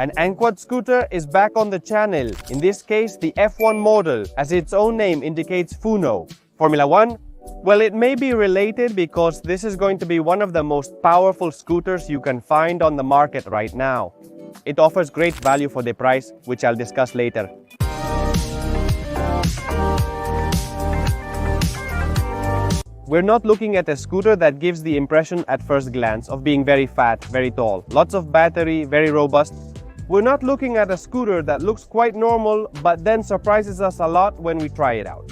An Anquad scooter is back on the channel, in this case the F1 model, as its own name indicates Funo. Formula 1? Well, it may be related because this is going to be one of the most powerful scooters you can find on the market right now. It offers great value for the price, which I'll discuss later. We're not looking at a scooter that gives the impression at first glance of being very fat, very tall, lots of battery, very robust. We're not looking at a scooter that looks quite normal but then surprises us a lot when we try it out.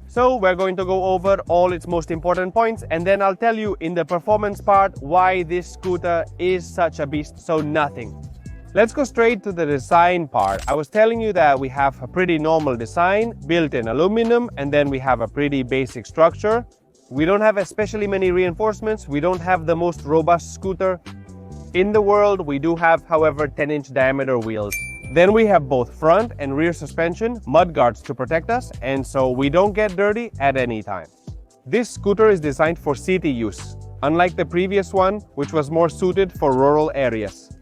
So we're going to go over all its most important points, and then I'll tell you in the performance part why this scooter is such a beast, so nothing. Let's go straight to the design part. I was telling you that we have a pretty normal design, built in aluminum, and then we have a pretty basic structure. We don't have especially many reinforcements. We don't have the most robust scooter in the world. We do have, however, 10-inch diameter wheels. Then we have both front and rear suspension, mud guards to protect us, and so we don't get dirty at any time. This scooter is designed for city use, unlike the previous one, which was more suited for rural areas.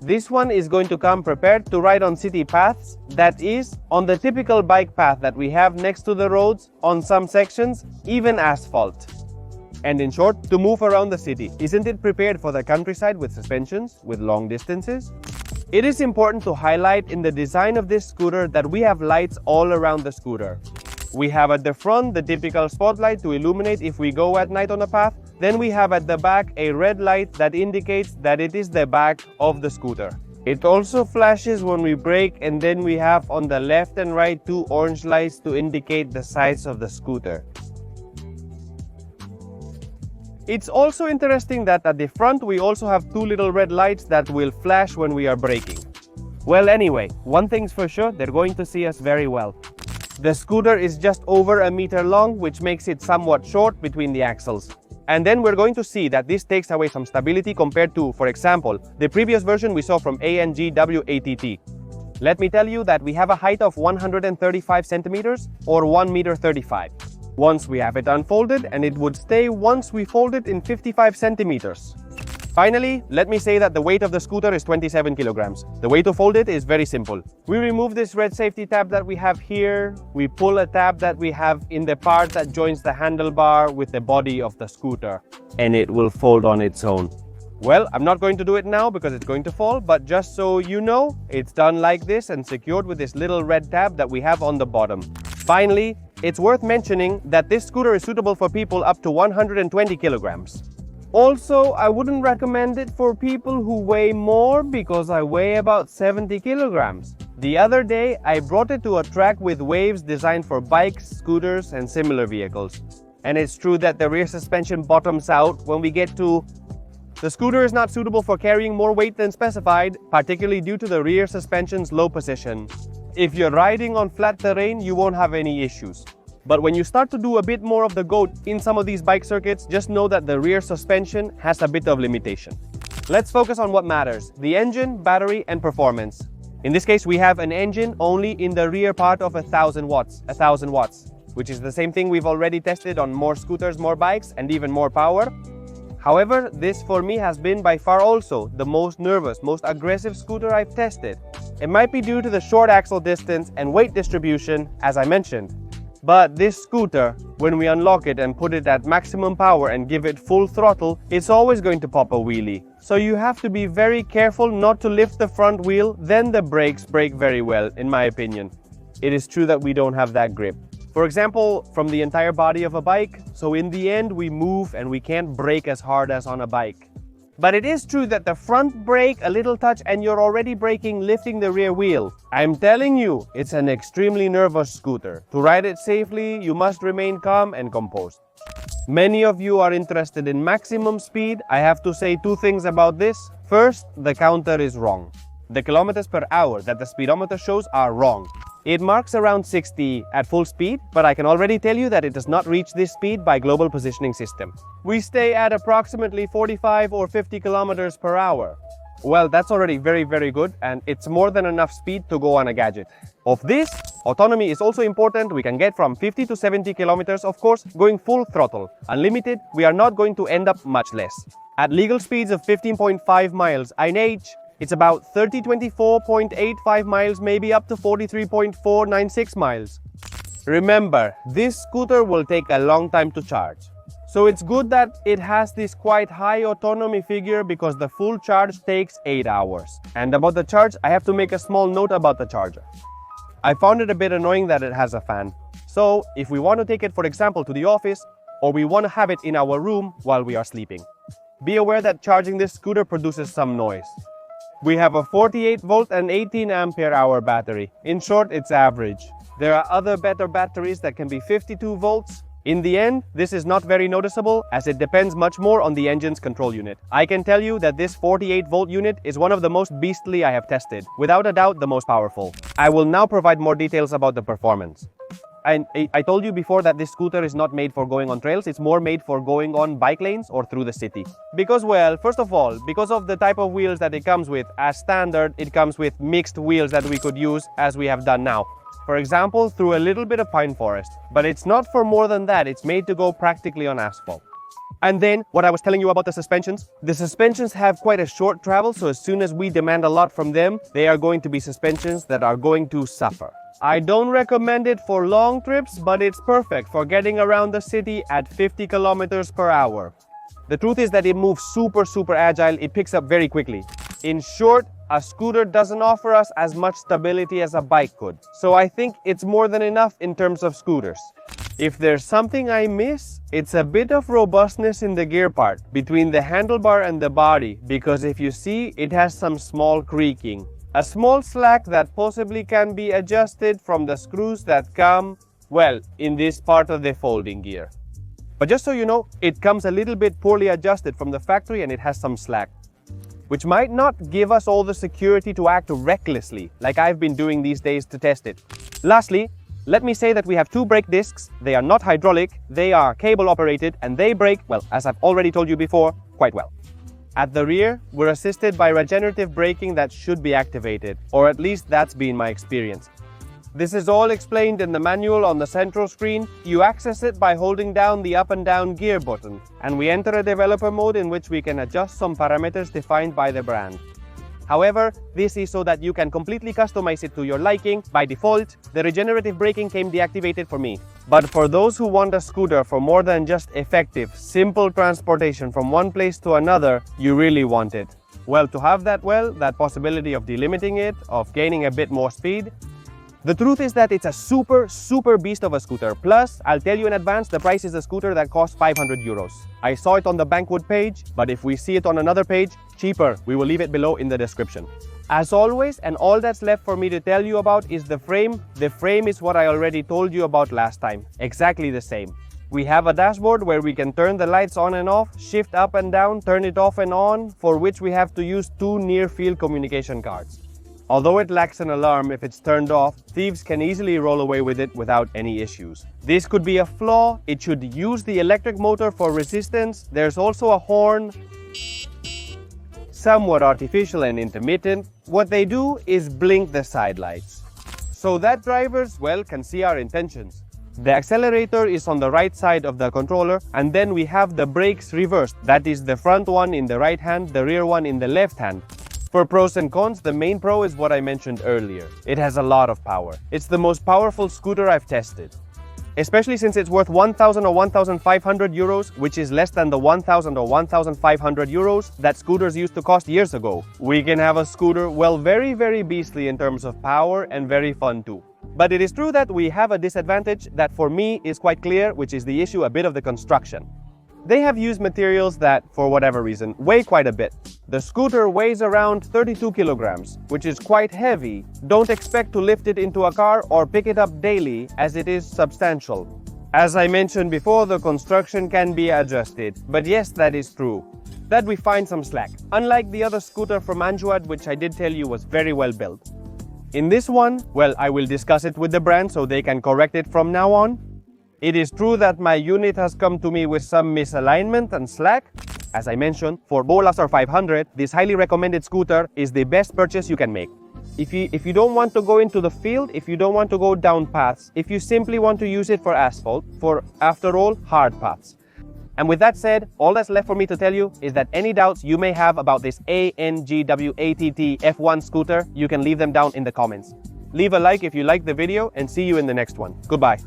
This one is going to come prepared to ride on city paths, that is, on the typical bike path that we have next to the roads, on some sections, even asphalt. And in short, to move around the city. Isn't it prepared for the countryside with suspensions, with long distances? It is important to highlight in the design of this scooter that we have lights all around the scooter. We have at the front the typical spotlight to illuminate if we go at night on a path. Then we have at the back a red light that indicates that it is the back of the scooter. It also flashes when we brake, and then we have on the left and right 2 orange lights to indicate the size of the scooter. It's also interesting that at the front we also have 2 little red lights that will flash when we are braking. Well, anyway, one thing's for sure, they're going to see us very well. The scooter is just over a meter long, which makes it somewhat short between the axles. And then we're going to see that this takes away some stability compared to, for example, the previous version we saw from ANGWATT. Let me tell you that we have a height of 135 centimeters or 1.35 meters. Once we have it unfolded, and it would stay once we fold it in 55 centimeters. Finally, let me say that the weight of the scooter is 27 kilograms. The way to fold it is very simple. We remove this red safety tab that we have here. We pull a tab that we have in the part that joins the handlebar with the body of the scooter, and it will fold on its own. Well, I'm not going to do it now because it's going to fall, but just so you know, it's done like this and secured with this little red tab that we have on the bottom. Finally, it's worth mentioning that this scooter is suitable for people up to 120 kilograms. Also, I wouldn't recommend it for people who weigh more because I weigh about 70 kilograms. The other day, I brought it to a track with waves designed for bikes, scooters, and similar vehicles. And it's true that the rear suspension bottoms out when we get to... The scooter is not suitable for carrying more weight than specified, particularly due to the rear suspension's low position. If you're riding on flat terrain, you won't have any issues. But when you start to do a bit more of the goat in some of these bike circuits, just know that the rear suspension has a bit of limitation. Let's focus on what matters: the engine, battery, and performance. In this case, we have an engine only in the rear part of 1000 watts, which is the same thing we've already tested on more scooters, more bikes, and even more power. However, this for me has been by far also the most nervous, most aggressive scooter I've tested. It might be due to the short axle distance and weight distribution, as I mentioned. But this scooter, when we unlock it and put it at maximum power and give it full throttle, it's always going to pop a wheelie. So you have to be very careful not to lift the front wheel, then the brakes brake very well, in my opinion. It is true that we don't have that grip. For example, from the entire body of a bike, so in the end we move and we can't brake as hard as on a bike. But it is true that the front brake, a little touch, and you're already braking, lifting the rear wheel. I'm telling you, it's an extremely nervous scooter. To ride it safely, you must remain calm and composed. Many of you are interested in maximum speed. I have to say 2 things about this. First, the counter is wrong. The kilometers per hour that the speedometer shows are wrong. It marks around 60 at full speed, but I can already tell you that it does not reach this speed by global positioning system. We stay at approximately 45 or 50 kilometers per hour. Well, that's already very, very good, and it's more than enough speed to go on a gadget. Of this, autonomy is also important. We can get from 50 to 70 kilometers, of course, going full throttle. Unlimited, we are not going to end up much less. At legal speeds of 15.5 miles an age, It's about 3024.85 miles, maybe up to 43.496 miles. Remember, this scooter will take a long time to charge. So it's good that it has this quite high autonomy figure because the full charge takes 8 hours. And about the charge, I have to make a small note about the charger. I found it a bit annoying that it has a fan. So if we want to take it, for example, to the office, or we want to have it in our room while we are sleeping, be aware that charging this scooter produces some noise. We have a 48 volt and 18 ampere hour battery. In short, it's average. There are other better batteries that can be 52 volts. In the end, this is not very noticeable as it depends much more on the engine's control unit. I can tell you that this 48 volt unit is one of the most beastly I have tested. Without a doubt, the most powerful. I will now provide more details about the performance. And I told you before that this scooter is not made for going on trails, it's more made for going on bike lanes or through the city. Because, well, first of all, because of the type of wheels that it comes with, as standard, it comes with mixed wheels that we could use as we have done now. For example, through a little bit of pine forest. But it's not for more than that, it's made to go practically on asphalt. And then, what I was telling you about the suspensions have quite a short travel, so as soon as we demand a lot from them, they are going to be suspensions that are going to suffer. I don't recommend it for long trips, but it's perfect for getting around the city at 50 kilometers per hour. The truth is that it moves super agile, it picks up very quickly. In short, a scooter doesn't offer us as much stability as a bike could. So I think it's more than enough in terms of scooters. If there's something I miss, it's a bit of robustness in the gear part, between the handlebar and the body, because if you see, it has some small creaking. A small slack that possibly can be adjusted from the screws that come, well, in this part of the folding gear. But just so you know, it comes a little bit poorly adjusted from the factory and it has some slack, which might not give us all the security to act recklessly, like I've been doing these days to test it. Lastly, let me say that we have 2 brake discs. They are not hydraulic, they are cable operated, and they brake, well, as I've already told you before, quite well. At the rear, we're assisted by regenerative braking that should be activated, or at least that's been my experience. This is all explained in the manual on the central screen. You access it by holding down the up and down gear button, and we enter a developer mode in which we can adjust some parameters defined by the brand. However, this is so that you can completely customize it to your liking. By default, the regenerative braking came deactivated for me. But for those who want a scooter for more than just effective, simple transportation from one place to another, you really want it. Well, to have that possibility of delimiting it, of gaining a bit more speed, the truth is that it's a super beast of a scooter. Plus, I'll tell you in advance, the price is a scooter that costs 500 euros. I saw it on the Anquad page, but if we see it on another page, cheaper, we will leave it below in the description. As always, and all that's left for me to tell you about is the frame. The frame is what I already told you about last time. Exactly the same. We have a dashboard where we can turn the lights on and off, shift up and down, turn it off and on, for which we have to use 2 near-field communication cards. Although it lacks an alarm if it's turned off, thieves can easily roll away with it without any issues. This could be a flaw. It should use the electric motor for resistance. There's also a horn, somewhat artificial and intermittent. What they do is blink the side lights, so that drivers, well, can see our intentions. The accelerator is on the right side of the controller, and then we have the brakes reversed. That is the front one in the right hand, the rear one in the left hand. For pros and cons, the main pro is what I mentioned earlier. It has a lot of power. It's the most powerful scooter I've tested. Especially since it's worth 1,000 or 1,500 euros, which is less than the 1,000 or 1,500 euros that scooters used to cost years ago. We can have a scooter, well, very beastly in terms of power and very fun too. But it is true that we have a disadvantage that for me is quite clear, which is the issue a bit of the construction. They have used materials that, for whatever reason, weigh quite a bit. The scooter weighs around 32 kilograms, which is quite heavy. Don't expect to lift it into a car or pick it up daily, as it is substantial. As I mentioned before, the construction can be adjusted. But yes, that is true. That we find some slack. Unlike the other scooter from ANGWATT, which I did tell you was very well built. In this one, well, I will discuss it with the brand so they can correct it from now on. It is true that my unit has come to me with some misalignment and slack. As I mentioned, for Bolasar 500, this highly recommended scooter is the best purchase you can make. If you don't want to go into the field, if you don't want to go down paths, if you simply want to use it for asphalt, for, after all, hard paths. And with that said, all that's left for me to tell you is that any doubts you may have about this ANGWATT F1 scooter, you can leave them down in the comments. Leave a like if you liked the video and see you in the next one. Goodbye.